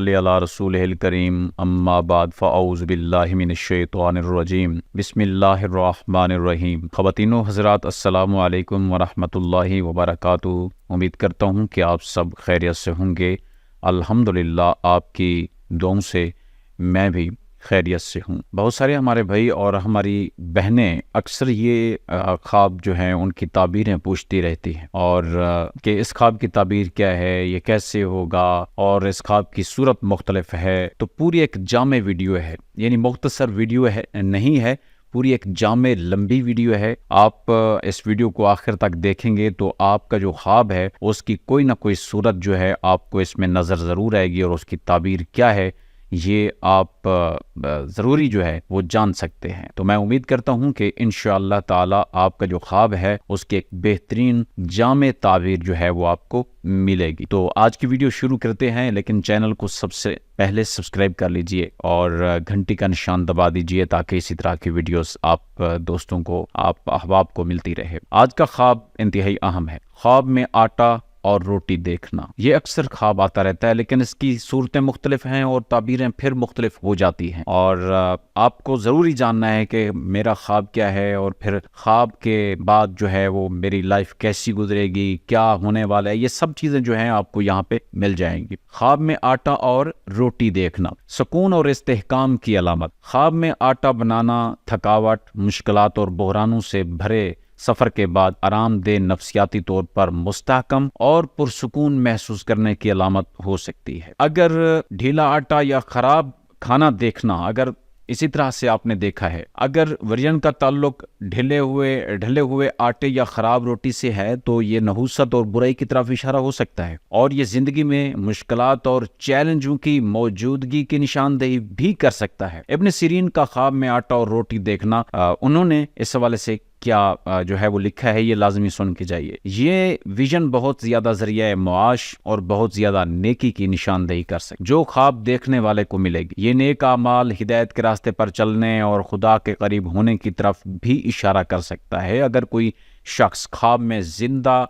صلی علی رسولہ الکریم اما بعد فاعوذ باللہ من الشیطان الرجیم بسم اللہ الرحمن الرحیم۔ خواتین و حضرات، السلام علیکم ورحمۃ اللہ وبرکاتہ۔ امید کرتا ہوں کہ آپ سب خیریت سے ہوں گے۔ الحمدللہ آپ کی دعاؤں سے میں بھی خیریت سے ہوں۔ بہت سارے ہمارے بھائی اور ہماری بہنیں اکثر یہ خواب جو ہیں ان کی تعبیریں پوچھتی رہتی ہیں، اور کہ اس خواب کی تعبیر کیا ہے، یہ کیسے ہوگا، اور اس خواب کی صورت مختلف ہے۔ تو پوری ایک جامع ویڈیو ہے، یعنی مختصر ویڈیو ہے نہیں ہے، پوری ایک جامع لمبی ویڈیو ہے۔ آپ اس ویڈیو کو آخر تک دیکھیں گے تو آپ کا جو خواب ہے اس کی کوئی نہ کوئی صورت جو ہے آپ کو اس میں نظر ضرور آئے گی، اور اس کی تعبیر کیا ہے یہ آپ ضروری جو ہے وہ جان سکتے ہیں۔ تو میں امید کرتا ہوں کہ انشاءاللہ تعالی آپ کا جو خواب ہے اس کی ایک بہترین جامع تعبیر جو ہے وہ آپ کو ملے گی۔ تو آج کی ویڈیو شروع کرتے ہیں، لیکن چینل کو سب سے پہلے سبسکرائب کر لیجئے اور گھنٹی کا نشان دبا دیجئے تاکہ اسی طرح کی ویڈیوز آپ دوستوں کو، آپ احباب کو ملتی رہے۔ آج کا خواب انتہائی اہم ہے۔ خواب میں آٹا اور روٹی دیکھنا، یہ اکثر خواب آتا رہتا ہے، لیکن اس کی صورتیں مختلف ہیں اور تعبیریں پھر مختلف ہو جاتی ہیں، اور آپ کو ضروری جاننا ہے کہ میرا خواب کیا ہے، اور پھر خواب کے بعد جو ہے وہ میری لائف کیسی گزرے گی، کیا ہونے والا ہے، یہ سب چیزیں جو ہیں آپ کو یہاں پہ مل جائیں گی۔ خواب میں آٹا اور روٹی دیکھنا، سکون اور استحکام کی علامت۔ خواب میں آٹا بنانا تھکاوٹ، مشکلات اور بحرانوں سے بھرے سفر کے بعد آرام دہ نفسیاتی طور پر مستحکم اور پرسکون محسوس کرنے کی علامت ہو سکتی ہے۔ اگر ڈھیلا آٹا یا خراب کھانا دیکھنا، اگر اسی طرح سے آپ نے دیکھا ہے، اگر ورژن کا تعلق ڈھلے ہوئے آٹے یا خراب روٹی سے ہے تو یہ نحوست اور برائی کی طرف اشارہ ہو سکتا ہے، اور یہ زندگی میں مشکلات اور چیلنجوں کی موجودگی کی نشاندہی بھی کر سکتا ہے۔ ابن سیرین کا خواب میں آٹا اور روٹی دیکھنا، انہوں نے اس حوالے سے کیا جو ہے وہ لکھا ہے، یہ لازمی سن کے جائیے۔ یہ ویژن بہت زیادہ ذریعہ معاش اور بہت زیادہ نیکی کی نشاندہی کر سکتے، جو خواب دیکھنے والے کو ملے گی۔ یہ نیک اعمال، ہدایت کے راستے پر چلنے اور خدا کے قریب ہونے کی طرف بھی اشارہ کر سکتا ہے۔ اگر کوئی شخص خواب میں زندہ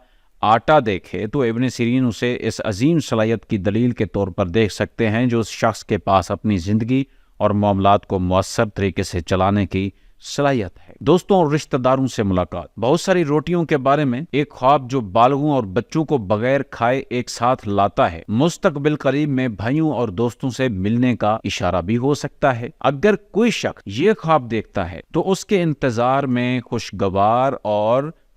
آٹا دیکھے تو ابن سیرین اسے اس عظیم صلاحیت کی دلیل کے طور پر دیکھ سکتے ہیں جو اس شخص کے پاس اپنی زندگی اور معاملات کو مؤثر طریقے سے چلانے کی صلاحیت ہے۔ دوستوں اور رشتہ داروں سے ملاقات، بہت ساری روٹیوں کے بارے میں ایک خواب جو بالغوں اور بچوں کو بغیر کھائے ایک ساتھ لاتا ہے، مستقبل قریب میں بھائیوں اور دوستوں سے ملنے کا اشارہ بھی ہو سکتا ہے۔ اگر کوئی شخص یہ خواب دیکھتا ہے تو اس کے انتظار میں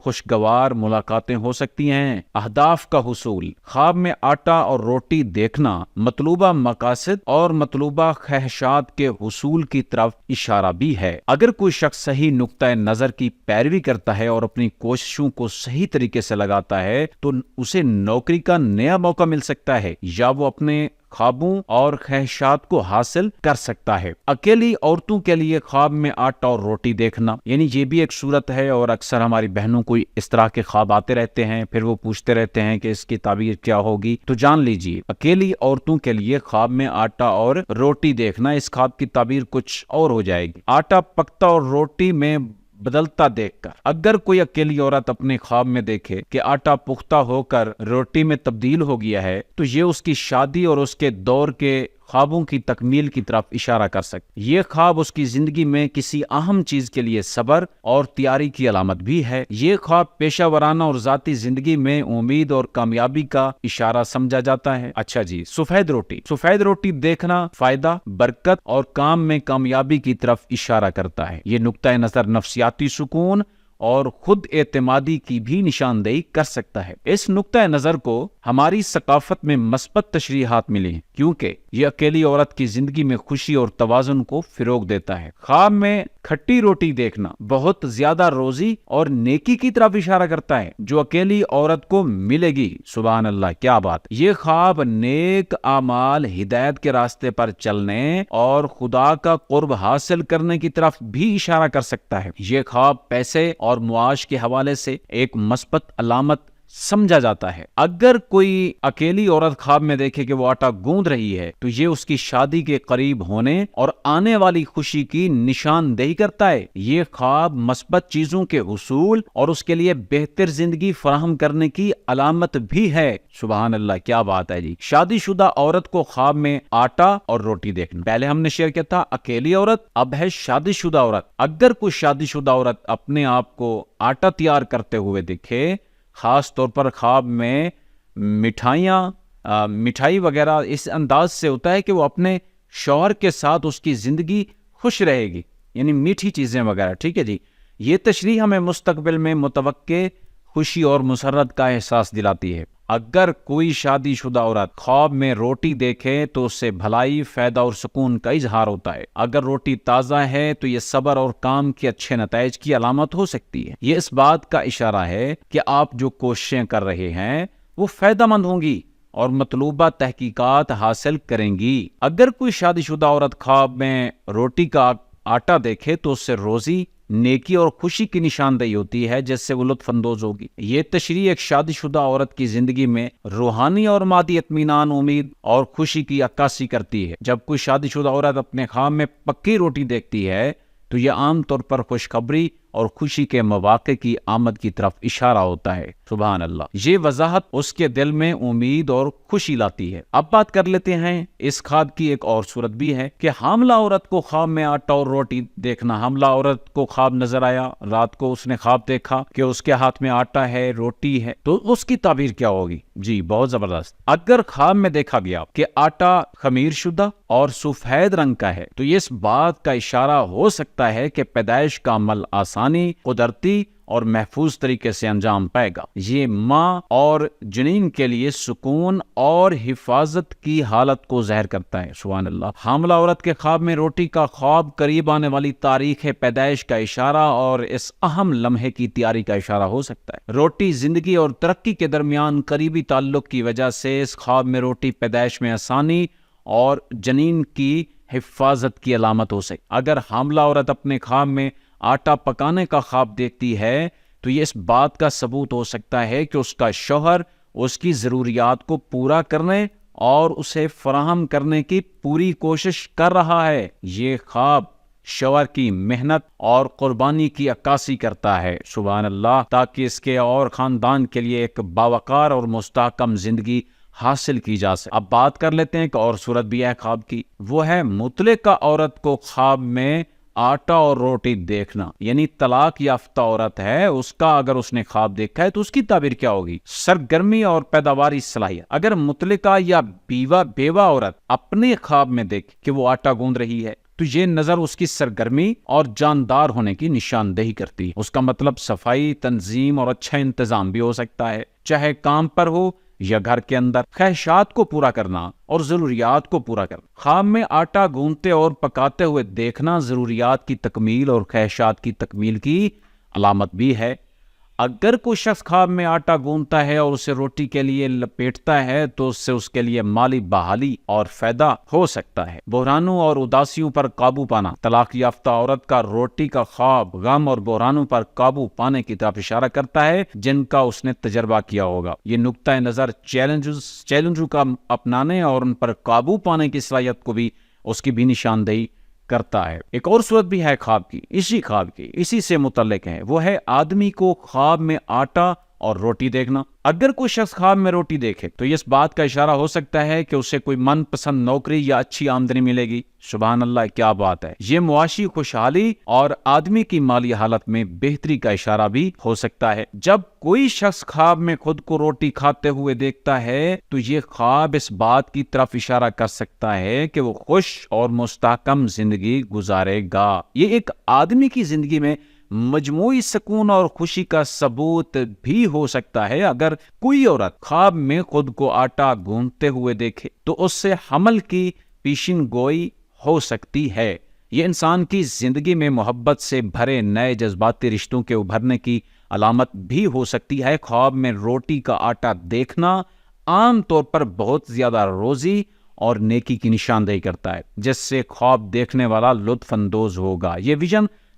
خوشگوار ملاقاتیں ہو سکتی ہیں۔ اہداف کا حصول، خواب میں آٹا اور روٹی دیکھنا مطلوبہ مقاصد اور مطلوبہ خواہشات کے حصول کی طرف اشارہ بھی ہے۔ اگر کوئی شخص صحیح نقطہ نظر کی پیروی کرتا ہے اور اپنی کوششوں کو صحیح طریقے سے لگاتا ہے تو اسے نوکری کا نیا موقع مل سکتا ہے، یا وہ اپنے خوابوں اور خواہشات کو حاصل کر سکتا ہے۔ اکیلی عورتوں کے لیے خواب میں آٹا اور روٹی دیکھنا، یعنی یہ بھی ایک صورت ہے، اور اکثر ہماری بہنوں کو اس طرح کے خواب آتے رہتے ہیں، پھر وہ پوچھتے رہتے ہیں کہ اس کی تعبیر کیا ہوگی۔ تو جان لیجئے، اکیلی عورتوں کے لیے خواب میں آٹا اور روٹی دیکھنا، اس خواب کی تعبیر کچھ اور ہو جائے گی۔ آٹا پکتا اور روٹی میں بدلتا دیکھ کر، اگر کوئی اکیلی عورت اپنے خواب میں دیکھے کہ آٹا پختہ ہو کر روٹی میں تبدیل ہو گیا ہے تو یہ اس کی شادی اور اس کے دور کے خوابوں کی تکمیل کی طرف اشارہ کر سکتے۔ یہ خواب اس کی زندگی میں کسی اہم چیز کے لیے صبر اور تیاری کی علامت بھی ہے۔ یہ خواب پیشہ ورانہ اور ذاتی زندگی میں امید اور کامیابی کا اشارہ سمجھا جاتا ہے۔ اچھا جی، سفید روٹی دیکھنا فائدہ، برکت اور کام میں کامیابی کی طرف اشارہ کرتا ہے۔ یہ نقطہ نظر نفسیاتی سکون اور خود اعتمادی کی بھی نشاندہی کر سکتا ہے۔ اس نقطہ نظر کو ہماری ثقافت میں مثبت تشریحات ملی ہیں، کیونکہ یہ اکیلی عورت کی زندگی میں خوشی اور توازن کو فروغ دیتا ہے۔ خواب میں کھٹی روٹی دیکھنا بہت زیادہ روزی اور نیکی کی طرف اشارہ کرتا ہے جو اکیلی عورت کو ملے گی۔ سبحان اللہ، کیا بات! یہ خواب نیک اعمال، ہدایت کے راستے پر چلنے اور خدا کا قرب حاصل کرنے کی طرف بھی اشارہ کر سکتا ہے۔ یہ خواب پیسے اور معاش کے حوالے سے ایک مثبت علامت سمجھا جاتا ہے۔ اگر کوئی اکیلی عورت خواب میں دیکھے کہ وہ آٹا گوندھ رہی ہے تو یہ اس کی شادی کے قریب ہونے اور آنے والی خوشی کی نشاندہی کرتا ہے۔ یہ خواب مثبت چیزوں کے حصول اور اس کے لیے بہتر زندگی فراہم کرنے کی علامت بھی ہے۔ سبحان اللہ، کیا بات ہے جی۔ شادی شدہ عورت کو خواب میں آٹا اور روٹی دیکھنا، پہلے ہم نے شیئر کیا تھا اکیلی عورت، اب ہے شادی شدہ عورت۔ اگر کوئی شادی شدہ عورت اپنے آپ کو آٹا تیار کرتے ہوئے دیکھے، خاص طور پر خواب میں مٹھائی وغیرہ اس انداز سے ہوتا ہے کہ وہ اپنے شوہر کے ساتھ اس کی زندگی خوش رہے گی، یعنی میٹھی چیزیں وغیرہ، ٹھیک ہے جی۔ یہ تشریح ہمیں مستقبل میں متوقع خوشی اور مسرت کا احساس دلاتی ہے۔ اگر کوئی شادی شدہ عورت خواب میں روٹی دیکھے تو اس سے بھلائی، فائدہ اور سکون کا اظہار ہوتا ہے۔ اگر روٹی تازہ ہے تو یہ صبر اور کام کے اچھے نتائج کی علامت ہو سکتی ہے۔ یہ اس بات کا اشارہ ہے کہ آپ جو کوششیں کر رہے ہیں وہ فائدہ مند ہوں گی اور مطلوبہ تحقیقات حاصل کریں گی۔ اگر کوئی شادی شدہ عورت خواب میں روٹی کا آٹا دیکھے تو اس سے روزی، نیکی اور خوشی کی نشاندہی ہوتی ہے جس سے وہ لطف اندوز ہوگی۔ یہ تشریح ایک شادی شدہ عورت کی زندگی میں روحانی اور مادی اطمینان، امید اور خوشی کی عکاسی کرتی ہے۔ جب کوئی شادی شدہ عورت اپنے خواب میں پکی روٹی دیکھتی ہے تو یہ عام طور پر خوشخبری اور خوشی کے مواقع کی آمد کی طرف اشارہ ہوتا ہے۔ سبحان اللہ، یہ وضاحت اس کے دل میں امید اور خوشی لاتی ہے۔ اب بات کر لیتے ہیں اس خواب کی ایک اور صورت بھی ہے کہ حاملہ عورت کو خواب میں آٹا اور روٹی دیکھنا۔ حاملہ عورت کو خواب نظر آیا، رات کو اس نے خواب دیکھا کہ اس کے ہاتھ میں آٹا ہے، روٹی ہے، تو اس کی تعبیر کیا ہوگی؟ جی بہت زبردست۔ اگر خواب میں دیکھا گیا کہ آٹا خمیر شدہ اور سفید رنگ کا ہے تو یہ اس بات کا اشارہ ہو سکتا ہے کہ پیدائش کا عمل آسانی، قدرتی اور محفوظ طریقے سے انجام پائے گا۔ یہ ماں اور جنین کے لیے سکون اور حفاظت کی حالت کو ظاہر کرتا ہے۔ سبحان اللہ۔ حاملہ عورت کے خواب میں روٹی کا خواب قریب آنے والی تاریخ پیدائش کا اشارہ اور اس اہم لمحے کی تیاری کا اشارہ ہو سکتا ہے۔ روٹی زندگی اور ترقی کے درمیان قریبی تعلق کی وجہ سے اس خواب میں روٹی پیدائش میں آسانی اور جنین کی حفاظت کی علامت ہو سکتی۔ اگر حاملہ عورت اپنے خواب میں آٹا پکانے کا خواب دیکھتی ہے تو یہ اس بات کا ثبوت ہو سکتا ہے کہ اس کا شوہر اس کی ضروریات کو پورا کرنے اور اسے فراہم کرنے کی پوری کوشش کر رہا ہے۔ یہ خواب شوہر کی محنت اور قربانی کی عکاسی کرتا ہے، سبحان اللہ، تاکہ اس کے اور خاندان کے لیے ایک باوقار اور مستحکم زندگی حاصل کی جا سکے۔ اب بات کر لیتے ہیں کہ اور صورت بھی ہے خواب کی، وہ ہے مطلقہ عورت کو خواب میں آٹا اور روٹی دیکھنا، یعنی طلاق یافتہ عورت ہے، اس کا اگر اس نے خواب دیکھا ہے تو اس کی تعبیر کیا ہوگی؟ سرگرمی اور پیداواری صلاحیت۔ اگر مطلقہ یا بیوہ عورت اپنے خواب میں دیکھے کہ وہ آٹا گوندھ رہی ہے تو یہ نظر اس کی سرگرمی اور جاندار ہونے کی نشاندہی کرتی ہے۔ اس کا مطلب صفائی، تنظیم اور اچھا انتظام بھی ہو سکتا ہے، چاہے کام پر ہو یا گھر کے اندر۔ خواہشات کو پورا کرنا اور ضروریات کو پورا کرنا۔ خواب میں آٹا گوندھتے اور پکاتے ہوئے دیکھنا ضروریات کی تکمیل اور خواہشات کی تکمیل کی علامت بھی ہے۔ اگر کوئی شخص خواب میں آٹا گوندھتا ہے اور اسے روٹی کے لیے لپیٹتا ہے تو اس سے اس کے لیے مالی بحالی اور فائدہ ہو سکتا ہے۔ بحرانوں اور اداسیوں پر قابو پانا۔ طلاق یافتہ عورت کا روٹی کا خواب غم اور بحرانوں پر قابو پانے کی طرف اشارہ کرتا ہے جن کا اس نے تجربہ کیا ہوگا۔ یہ نقطہ نظر چیلنجوں کا اپنانے اور ان پر قابو پانے کی صلاحیت کو بھی اس کی بھی نشاندہی کرتا ہے۔ ایک اور صورت بھی ہے خواب کی، اسی سے متعلق ہے، وہ ہے آدمی کو خواب میں آٹا اور روٹی دیکھنا۔ اگر کوئی شخص خواب میں روٹی دیکھے تو یہ اس بات کا اشارہ ہو سکتا ہے کہ اسے کوئی من پسند نوکری یا اچھی آمدنی ملے گی۔ سبحان اللہ، کیا بات ہے۔ یہ معاشی خوشحالی اور آدمی کی مالی حالت میں بہتری کا اشارہ بھی ہو سکتا ہے۔ جب کوئی شخص خواب میں خود کو روٹی کھاتے ہوئے دیکھتا ہے تو یہ خواب اس بات کی طرف اشارہ کر سکتا ہے کہ وہ خوش اور مستحکم زندگی گزارے گا۔ یہ ایک آدمی کی زندگی میں مجموعی سکون اور خوشی کا ثبوت بھی ہو سکتا ہے۔ اگر کوئی عورت خواب میں خود کو آٹا گوندھتے ہوئے دیکھے تو اس سے حمل کی پیشین گوئی ہو سکتی ہے۔ یہ انسان کی زندگی میں محبت سے بھرے نئے جذباتی رشتوں کے ابھرنے کی علامت بھی ہو سکتی ہے۔ خواب میں روٹی کا آٹا دیکھنا عام طور پر بہت زیادہ روزی اور نیکی کی نشاندہی کرتا ہے جس سے خواب دیکھنے والا لطف اندوز ہوگا۔ یہ ویژن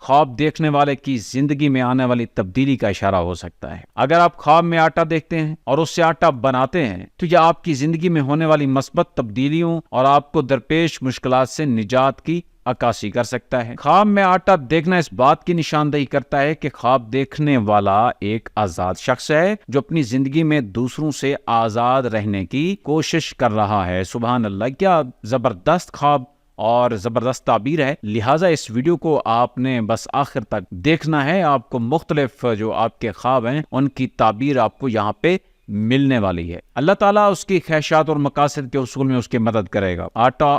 خواب دیکھنے والے کی زندگی میں آنے والی تبدیلی کا اشارہ ہو سکتا ہے۔ اگر آپ خواب میں آٹا دیکھتے ہیں اور اس سے آٹا بناتے ہیں تو یہ آپ کی زندگی میں ہونے والی مثبت تبدیلیوں اور آپ کو درپیش مشکلات سے نجات کی عکاسی کر سکتا ہے۔ خواب میں آٹا دیکھنا اس بات کی نشاندہی کرتا ہے کہ خواب دیکھنے والا ایک آزاد شخص ہے جو اپنی زندگی میں دوسروں سے آزاد رہنے کی کوشش کر رہا ہے۔ سبحان اللہ، کیا زبردست خواب اور زبردست تعبیر ہے۔ لہٰذا اس ویڈیو کو آپ نے بس آخر تک دیکھنا ہے، آپ کو مختلف جو آپ کے خواب ہیں ان کی تعبیر آپ کو یہاں پہ ملنے والی ہے۔ اللہ تعالیٰ اس کی خواہشات اور مقاصد کے حصول میں اس کی مدد کرے گا۔ آٹا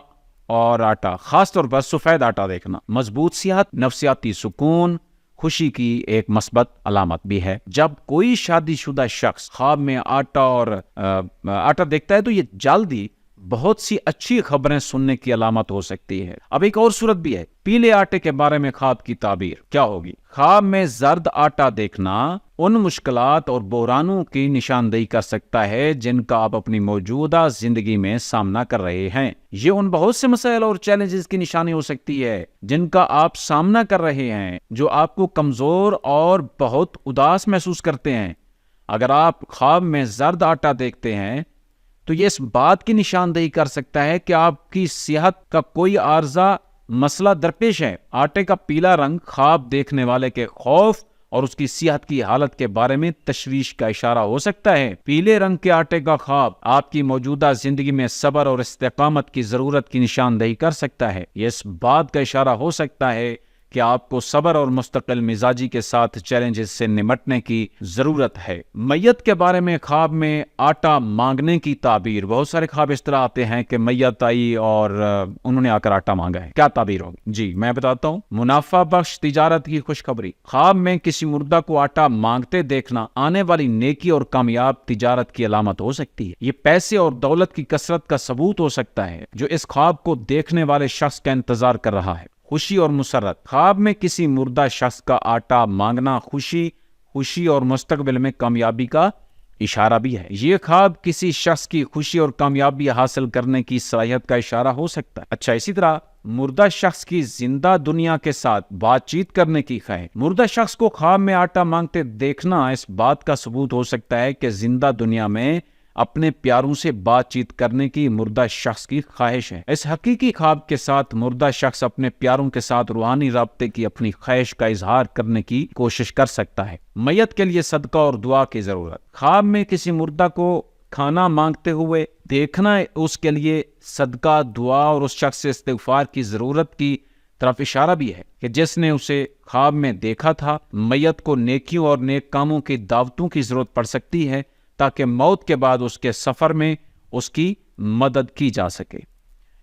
خاص طور پر سفید آٹا دیکھنا مضبوط صحت، نفسیاتی سکون، خوشی کی ایک مثبت علامت بھی ہے۔ جب کوئی شادی شدہ شخص خواب میں آٹا دیکھتا ہے تو یہ جلدی بہت سی اچھی خبریں سننے کی علامت ہو سکتی ہے۔ اب ایک اور صورت بھی ہے، پیلے آٹے کے بارے میں خواب کی تعبیر کیا ہوگی؟ خواب میں زرد آٹا دیکھنا ان مشکلات اور بحرانوں کی نشاندہی کر سکتا ہے جن کا آپ اپنی موجودہ زندگی میں سامنا کر رہے ہیں۔ یہ ان بہت سے مسائل اور چیلنجز کی نشانی ہو سکتی ہے جن کا آپ سامنا کر رہے ہیں، جو آپ کو کمزور اور بہت اداس محسوس کرتے ہیں۔ اگر آپ خواب میں زرد آٹا دیکھتے ہیں تو یہ اس بات کی نشاندہی کر سکتا ہے کہ آپ کی صحت کا کوئی عارضہ مسئلہ درپیش ہے۔ آٹے کا پیلا رنگ خواب دیکھنے والے کے خوف اور اس کی صحت کی حالت کے بارے میں تشویش کا اشارہ ہو سکتا ہے۔ پیلے رنگ کے آٹے کا خواب آپ کی موجودہ زندگی میں صبر اور استقامت کی ضرورت کی نشاندہی کر سکتا ہے۔ یہ اس بات کا اشارہ ہو سکتا ہے کہ آپ کو صبر اور مستقل مزاجی کے ساتھ چیلنجز سے نمٹنے کی ضرورت ہے۔ میت کے بارے میں خواب میں آٹا مانگنے کی تعبیر، بہت سارے خواب اس طرح آتے ہیں کہ میت آئی اور انہوں نے آ کر آٹا مانگا ہے، کیا تعبیر ہوگی؟ جی میں بتاتا ہوں، منافع بخش تجارت کی خوشخبری۔ خواب میں کسی مردہ کو آٹا مانگتے دیکھنا آنے والی نیکی اور کامیاب تجارت کی علامت ہو سکتی ہے۔ یہ پیسے اور دولت کی کثرت کا ثبوت ہو سکتا ہے جو اس خواب کو دیکھنے والے شخص کا انتظار کر رہا ہے۔ خوشی اور مسرت، خواب میں کسی مردہ شخص کا آٹا مانگنا خوشی اور مستقبل میں کامیابی کا اشارہ بھی ہے۔ یہ خواب کسی شخص کی خوشی اور کامیابی حاصل کرنے کی صلاحیت کا اشارہ ہو سکتا ہے۔ اچھا، اسی طرح مردہ شخص کی زندہ دنیا کے ساتھ بات چیت کرنے کی خواہش۔ مردہ شخص کو خواب میں آٹا مانگتے دیکھنا اس بات کا ثبوت ہو سکتا ہے کہ زندہ دنیا میں اپنے پیاروں سے بات چیت کرنے کی مردہ شخص کی خواہش ہے۔ اس حقیقی خواب کے ساتھ مردہ شخص اپنے پیاروں کے ساتھ روحانی رابطے کی اپنی خواہش کا اظہار کرنے کی کوشش کر سکتا ہے۔ میت کے لیے صدقہ اور دعا کی ضرورت، خواب میں کسی مردہ کو کھانا مانگتے ہوئے دیکھنا اس کے لیے صدقہ، دعا اور اس شخص سے استغفار کی ضرورت کی طرف اشارہ بھی ہے کہ جس نے اسے خواب میں دیکھا تھا۔ میت کو نیکیوں اور نیک کاموں کی دعوتوں کی ضرورت پڑ سکتی ہے تاکہ موت کے بعد اس کے سفر میں اس کی مدد کی جا سکے۔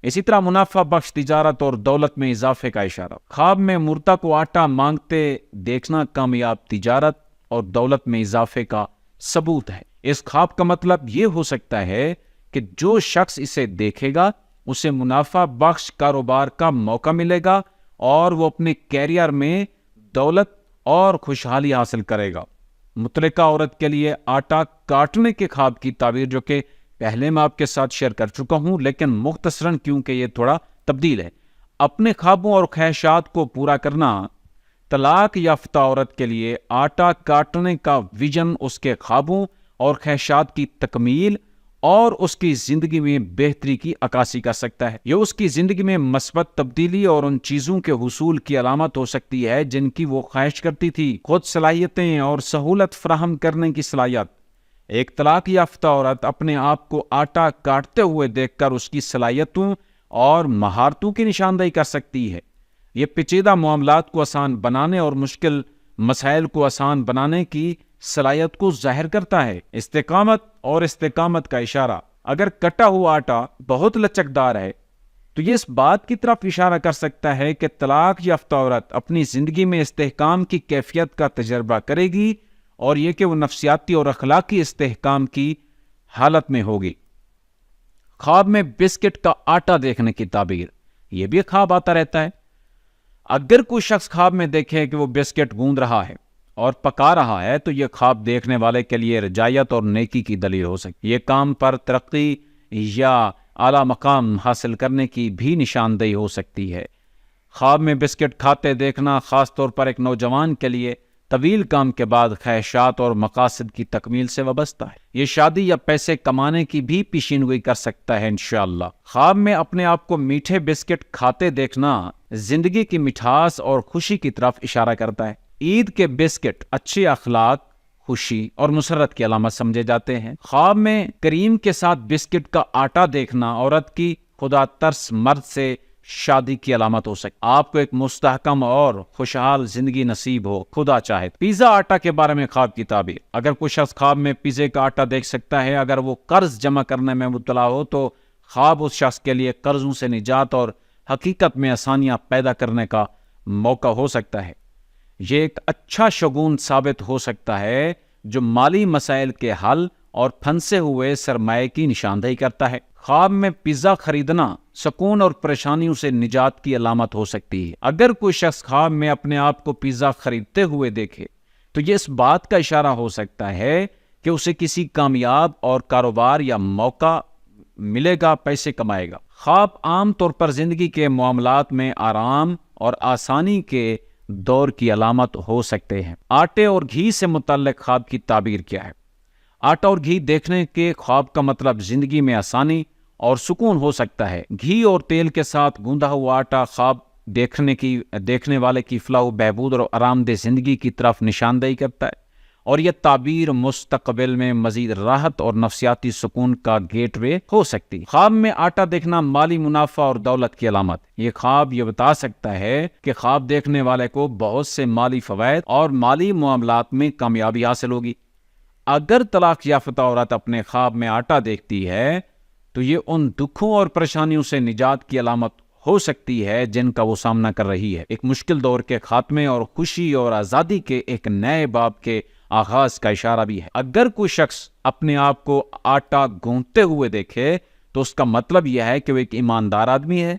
اسی طرح منافع بخش تجارت اور دولت میں اضافے کا اشارہ، خواب میں مردہ کو آٹا مانگتے دیکھنا کامیاب تجارت اور دولت میں اضافے کا ثبوت ہے۔ اس خواب کا مطلب یہ ہو سکتا ہے کہ جو شخص اسے دیکھے گا اسے منافع بخش کاروبار کا موقع ملے گا اور وہ اپنے کیریئر میں دولت اور خوشحالی حاصل کرے گا۔ متعلقہ عورت کے لیے آٹا کاٹنے کے خواب کی تعبیر، جو کہ پہلے میں آپ کے ساتھ شیئر کر چکا ہوں لیکن مختصراً کیونکہ یہ تھوڑا تبدیل ہے۔ اپنے خوابوں اور خواہشات کو پورا کرنا، طلاق یافتہ عورت کے لیے آٹا کاٹنے کا ویژن اس کے خوابوں اور خواہشات کی تکمیل اور اس کی زندگی میں بہتری کی عکاسی کر سکتا ہے۔ یہ اس کی زندگی میں مثبت تبدیلی اور ان چیزوں کے حصول کی علامت ہو سکتی ہے جن کی وہ خواہش کرتی تھی۔ خود صلاحیتیں اور سہولت فراہم کرنے کی صلاحیت، ایک طلاق یافتہ عورت اپنے آپ کو آٹا کاٹتے ہوئے دیکھ کر اس کی صلاحیتوں اور مہارتوں کی نشاندہی کر سکتی ہے۔ یہ پیچیدہ معاملات کو آسان بنانے اور مشکل مسائل کو آسان بنانے کی صلاحیت کو ظاہر کرتا ہے۔ استقامت کا اشارہ، اگر کٹا ہوا آٹا بہت لچکدار ہے تو یہ اس بات کی طرف اشارہ کر سکتا ہے کہ طلاق یافتہ عورت اپنی زندگی میں استحکام کی کیفیت کا تجربہ کرے گی اور یہ کہ وہ نفسیاتی اور اخلاقی استحکام کی حالت میں ہوگی۔ خواب میں بسکٹ کا آٹا دیکھنے کی تعبیر، یہ بھی خواب آتا رہتا ہے۔ اگر کوئی شخص خواب میں دیکھے کہ وہ بسکٹ گوندھ رہا ہے اور پکا رہا ہے تو یہ خواب دیکھنے والے کے لیے رجایت اور نیکی کی دلیل ہو سکتی ہے۔ یہ کام پر ترقی یا اعلیٰ مقام حاصل کرنے کی بھی نشاندہی ہو سکتی ہے۔ خواب میں بسکٹ کھاتے دیکھنا خاص طور پر ایک نوجوان کے لیے طویل کام کے بعد خواہشات اور مقاصد کی تکمیل سے وابستہ ہے۔ یہ شادی یا پیسے کمانے کی بھی پیشین گوئی کر سکتا ہے انشاءاللہ۔ خواب میں اپنے آپ کو میٹھے بسکٹ کھاتے دیکھنا زندگی کی مٹھاس اور خوشی کی طرف اشارہ کرتا ہے۔ عید کے بسکٹ اچھے اخلاق، خوشی اور مسرت کی علامت سمجھے جاتے ہیں۔ خواب میں کریم کے ساتھ بسکٹ کا آٹا دیکھنا عورت کی خدا ترس مرد سے شادی کی علامت ہو سکتی۔ آپ کو ایک مستحکم اور خوشحال زندگی نصیب ہو، خدا چاہے۔ پیزا آٹا کے بارے میں خواب کی تعبیر۔ اگر کوئی شخص خواب میں پیزے کا آٹا دیکھ سکتا ہے، اگر وہ قرض جمع کرنے میں مبتلا ہو تو خواب اس شخص کے لیے قرضوں سے نجات اور حقیقت میں آسانیاں پیدا کرنے کا موقع ہو سکتا ہے۔ یہ ایک اچھا شگون ثابت ہو سکتا ہے جو مالی مسائل کے حل اور پھنسے ہوئے سرمایہ کی نشاندہی کرتا ہے۔ خواب میں پیزا خریدنا سکون اور پریشانیوں سے نجات کی علامت ہو سکتی ہے۔ اگر کوئی شخص خواب میں اپنے آپ کو پیزا خریدتے ہوئے دیکھے تو یہ اس بات کا اشارہ ہو سکتا ہے کہ اسے کسی کامیاب اور کاروبار یا موقع ملے گا، پیسے کمائے گا۔ خواب عام طور پر زندگی کے معاملات میں آرام اور آسانی کے دور کی علامت ہو سکتے ہیں۔ آٹے اور گھی سے متعلق خواب کی تعبیر کیا ہے؟ آٹا اور گھی دیکھنے کے خواب کا مطلب زندگی میں آسانی اور سکون ہو سکتا ہے۔ گھی اور تیل کے ساتھ گوندھا ہوا آٹا خواب دیکھنے والے کی فلاح و بہبود اور آرام دہ زندگی کی طرف نشاندہی کرتا ہے، اور یہ تعبیر مستقبل میں مزید راحت اور نفسیاتی سکون کا گیٹ وے ہو سکتی ہے۔ خواب میں آٹا دیکھنا مالی منافع اور دولت کی علامت۔ یہ خواب یہ بتا سکتا ہے کہ خواب دیکھنے والے کو بہت سے مالی فوائد اور مالی معاملات میں کامیابی حاصل ہوگی۔ اگر طلاق یافتہ عورت اپنے خواب میں آٹا دیکھتی ہے تو یہ ان دکھوں اور پریشانیوں سے نجات کی علامت ہو سکتی ہے جن کا وہ سامنا کر رہی ہے۔ ایک مشکل دور کے خاتمے اور خوشی اور آزادی کے ایک نئے باب کے آغاز کا اشارہ بھی ہے۔ اگر کوئی شخص اپنے آپ کو آٹا گوندتے ہوئے دیکھے تو اس کا مطلب یہ ہے کہ وہ ایک ایماندار آدمی ہے،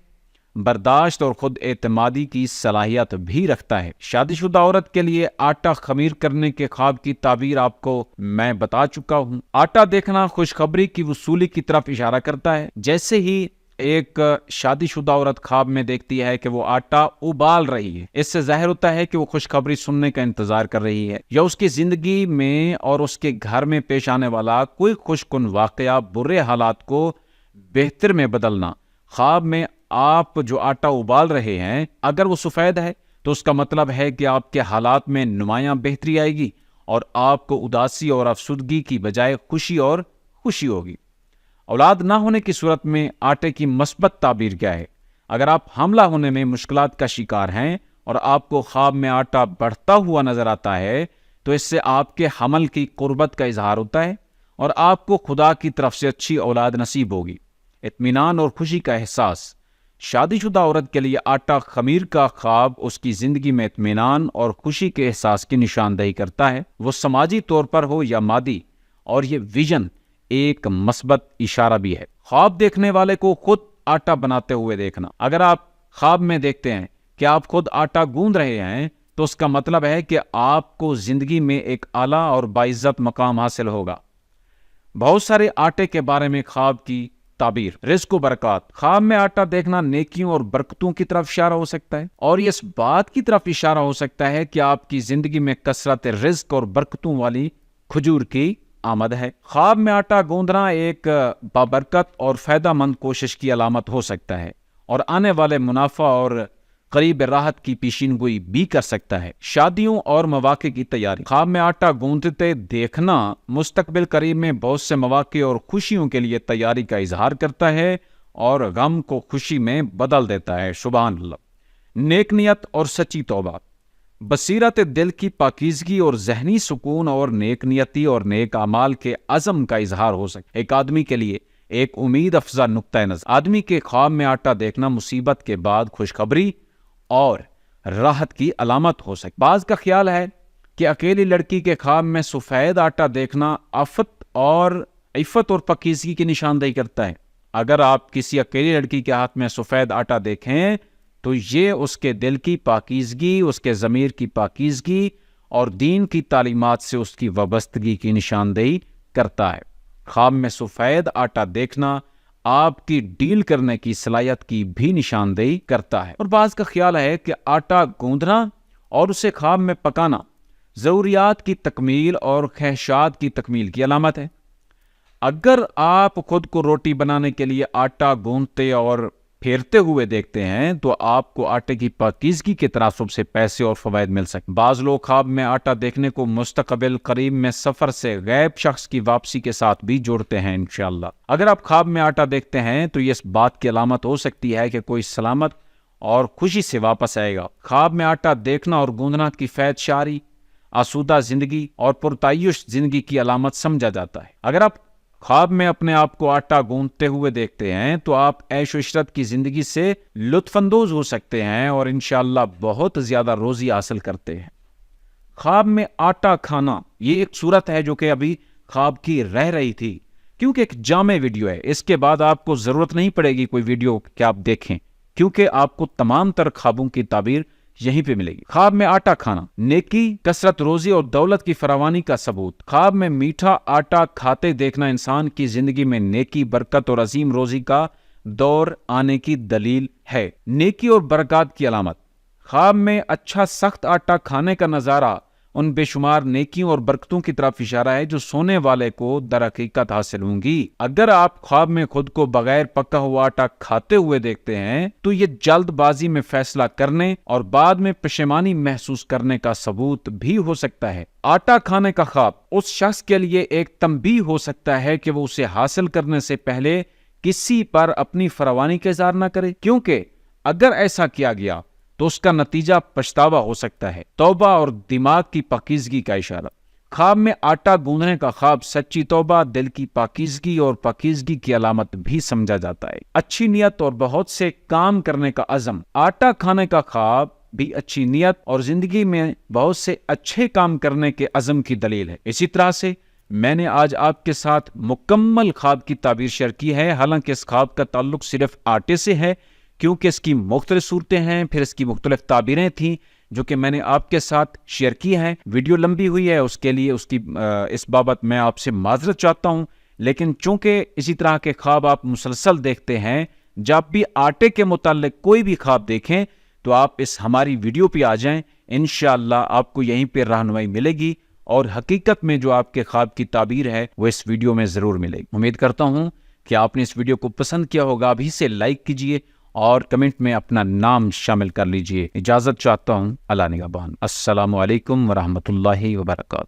برداشت اور خود اعتمادی کی صلاحیت بھی رکھتا ہے۔ شادی شدہ عورت کے لیے آٹا خمیر کرنے کے خواب کی تعبیر آپ کو میں بتا چکا ہوں۔ آٹا دیکھنا خوشخبری کی وصولی کی طرف اشارہ کرتا ہے۔ جیسے ہی ایک شادی شدہ عورت خواب میں دیکھتی ہے کہ وہ آٹا ابال رہی ہے، اس سے ظاہر ہوتا ہے کہ وہ خوشخبری سننے کا انتظار کر رہی ہے، یا اس کی زندگی میں اور اس کے گھر میں پیش آنے والا کوئی خوش کن واقعہ برے حالات کو بہتر میں بدلنا۔ خواب میں آپ جو آٹا ابال رہے ہیں اگر وہ سفید ہے تو اس کا مطلب ہے کہ آپ کے حالات میں نمایاں بہتری آئے گی اور آپ کو اداسی اور افسردگی کی بجائے خوشی اور خوشی ہوگی۔ اولاد نہ ہونے کی صورت میں آٹے کی مثبت تعبیر کیا ہے؟ اگر آپ حاملہ ہونے میں مشکلات کا شکار ہیں اور آپ کو خواب میں آٹا بڑھتا ہوا نظر آتا ہے تو اس سے آپ کے حمل کی قربت کا اظہار ہوتا ہے اور آپ کو خدا کی طرف سے اچھی اولاد نصیب ہوگی۔ اطمینان اور خوشی کا احساس۔ شادی شدہ عورت کے لیے آٹا خمیر کا خواب اس کی زندگی میں اطمینان اور خوشی کے احساس کی نشاندہی کرتا ہے، وہ سماجی طور پر ہو یا مادی، اور یہ ویژن ایک مثبت اشارہ بھی ہے۔ خواب دیکھنے والے کو خود آٹا بناتے ہوئے دیکھنا۔ اگر آپ خواب میں دیکھتے ہیں کہ آپ خود آٹا گوندھ رہے ہیں تو اس کا مطلب ہے کہ آپ کو زندگی میں ایک اعلیٰ اور باعزت مقام حاصل ہوگا۔ بہت سارے آٹے کے بارے میں خواب کی تعبیر۔ رزق و برکات۔ خواب میں آٹا دیکھنا نیکیوں اور برکتوں کی طرف اشارہ ہو سکتا ہے، اور یہ اس بات کی طرف اشارہ ہو سکتا ہے کہ آپ کی زندگی میں کثرت رزق اور برکتوں والی کھجور کی آمد ہے۔ خواب میں آٹا گوندنا ایک بابرکت اور فائدہ مند کوشش کی علامت ہو سکتا ہے اور آنے والے منافع اور قریب راحت کی پیشین گوئی بھی کر سکتا ہے۔ شادیوں اور مواقع کی تیاری۔ خواب میں آٹا گوندتے دیکھنا مستقبل قریب میں بہت سے مواقع اور خوشیوں کے لیے تیاری کا اظہار کرتا ہے اور غم کو خوشی میں بدل دیتا ہے۔ سبحان اللہ۔ نیک نیت اور سچی توبہ۔ بصیرت دل کی پاکیزگی اور ذہنی سکون اور نیک نیتی اور نیک اعمال کے عزم کا اظہار ہو سکتا ہے۔ ایک آدمی کے لیے ایک امید افزا نقطہ نظر۔ آدمی کے خواب میں آٹا دیکھنا مصیبت کے بعد خوشخبری اور راحت کی علامت ہو سکتی۔ بعض کا خیال ہے کہ اکیلی لڑکی کے خواب میں سفید آٹا دیکھنا عفت اور پاکیزگی کی نشاندہی کرتا ہے۔ اگر آپ کسی اکیلی لڑکی کے ہاتھ میں سفید آٹا دیکھیں تو یہ اس کے دل کی پاکیزگی، اس کے ضمیر کی پاکیزگی اور دین کی تعلیمات سے اس کی وابستگی کی نشاندہی کرتا ہے۔ خواب میں سفید آٹا دیکھنا آپ کی ڈیل کرنے کی صلاحیت کی بھی نشاندہی کرتا ہے۔ اور بعض کا خیال ہے کہ آٹا گوندھنا اور اسے خواب میں پکانا ضروریات کی تکمیل اور خواہشات کی تکمیل کی علامت ہے۔ اگر آپ خود کو روٹی بنانے کے لیے آٹا گوندھتے اور پھیرتے ہوئے دیکھتے ہیں تو آپ کو آٹے کی پاکیزگی کے تناسب سے پیسے اور فوائد مل سکتے ہیں۔ بعض لوگ خواب میں آٹا دیکھنے کو مستقبل قریب میں سفر سے غائب شخص کی واپسی کے ساتھ بھی جوڑتے ہیں انشاءاللہ۔ اگر آپ خواب میں آٹا دیکھتے ہیں تو یہ اس بات کی علامت ہو سکتی ہے کہ کوئی سلامت اور خوشی سے واپس آئے گا۔ خواب میں آٹا دیکھنا اور گوندھنا کی فیض شاری، آسودہ زندگی اور پرتعیش زندگی کی علامت سمجھا جاتا ہے۔ اگر آپ خواب میں اپنے آپ کو آٹا گوندھتے ہوئے دیکھتے ہیں تو آپ عیش و عشرت کی زندگی سے لطف اندوز ہو سکتے ہیں اور انشاءاللہ بہت زیادہ روزی حاصل کرتے ہیں۔ خواب میں آٹا کھانا یہ ایک صورت ہے جو کہ ابھی خواب کی رہ رہی تھی، کیونکہ ایک جامع ویڈیو ہے۔ اس کے بعد آپ کو ضرورت نہیں پڑے گی کوئی ویڈیو کہ آپ دیکھیں، کیونکہ آپ کو تمام تر خوابوں کی تعبیر یہیں پہ ملے گی۔ خواب میں آٹا کھانا نیکی، کثرت روزی اور دولت کی فراوانی کا ثبوت۔ خواب میں میٹھا آٹا کھاتے دیکھنا انسان کی زندگی میں نیکی، برکت اور عظیم روزی کا دور آنے کی دلیل ہے۔ نیکی اور برکات کی علامت۔ خواب میں اچھا سخت آٹا کھانے کا نظارہ ان بے شمار نیکیوں اور برکتوں کی طرف اشارہ ہے جو سونے والے کو در حقیقت حاصل ہوں گی۔ اگر آپ خواب میں خود کو بغیر پکا ہوا آٹا کھاتے ہوئے دیکھتے ہیں تو یہ جلد بازی میں فیصلہ کرنے اور بعد میں پشیمانی محسوس کرنے کا ثبوت بھی ہو سکتا ہے۔ آٹا کھانے کا خواب اس شخص کے لیے ایک تنبیہ ہو سکتا ہے کہ وہ اسے حاصل کرنے سے پہلے کسی پر اپنی فراوانی کا اظہار نہ کرے، کیونکہ اگر ایسا کیا گیا تو اس کا نتیجہ پچھتاوا ہو سکتا ہے۔ توبہ اور دماغ کی پاکیزگی کا اشارہ۔ خواب میں آٹا گوندھنے کا خواب سچی توبہ، دل کی پاکیزگی اور پاکیزگی کی علامت بھی سمجھا جاتا ہے۔ اچھی نیت اور بہت سے کام کرنے کا عزم۔ آٹا کھانے کا خواب بھی اچھی نیت اور زندگی میں بہت سے اچھے کام کرنے کے عزم کی دلیل ہے۔ اسی طرح سے میں نے آج آپ کے ساتھ مکمل خواب کی تعبیر شیئر کی ہے، حالانکہ اس خواب کا تعلق صرف آٹے سے ہے، کیونکہ اس کی مختلف صورتیں ہیں، پھر اس کی مختلف تعبیریں تھیں جو کہ میں نے آپ کے ساتھ شیئر کی ہیں۔ ویڈیو لمبی ہوئی ہے، اس کے لیے اس بابت میں آپ سے معذرت چاہتا ہوں، لیکن چونکہ اسی طرح کے خواب آپ مسلسل دیکھتے ہیں، جب بھی آٹے کے متعلق کوئی بھی خواب دیکھیں تو آپ اس ہماری ویڈیو پہ آ جائیں، انشاءاللہ آپ کو یہیں پہ رہنمائی ملے گی اور حقیقت میں جو آپ کے خواب کی تعبیر ہے وہ اس ویڈیو میں ضرور ملے گی۔ امید کرتا ہوں کہ آپ نے اس ویڈیو کو پسند کیا ہوگا۔ ابھی سے لائک کیجئے اور کمنٹ میں اپنا نام شامل کر لیجئے۔ اجازت چاہتا ہوں، اللہ نگہبان۔ السلام علیکم ورحمۃ اللہ وبرکاتہ۔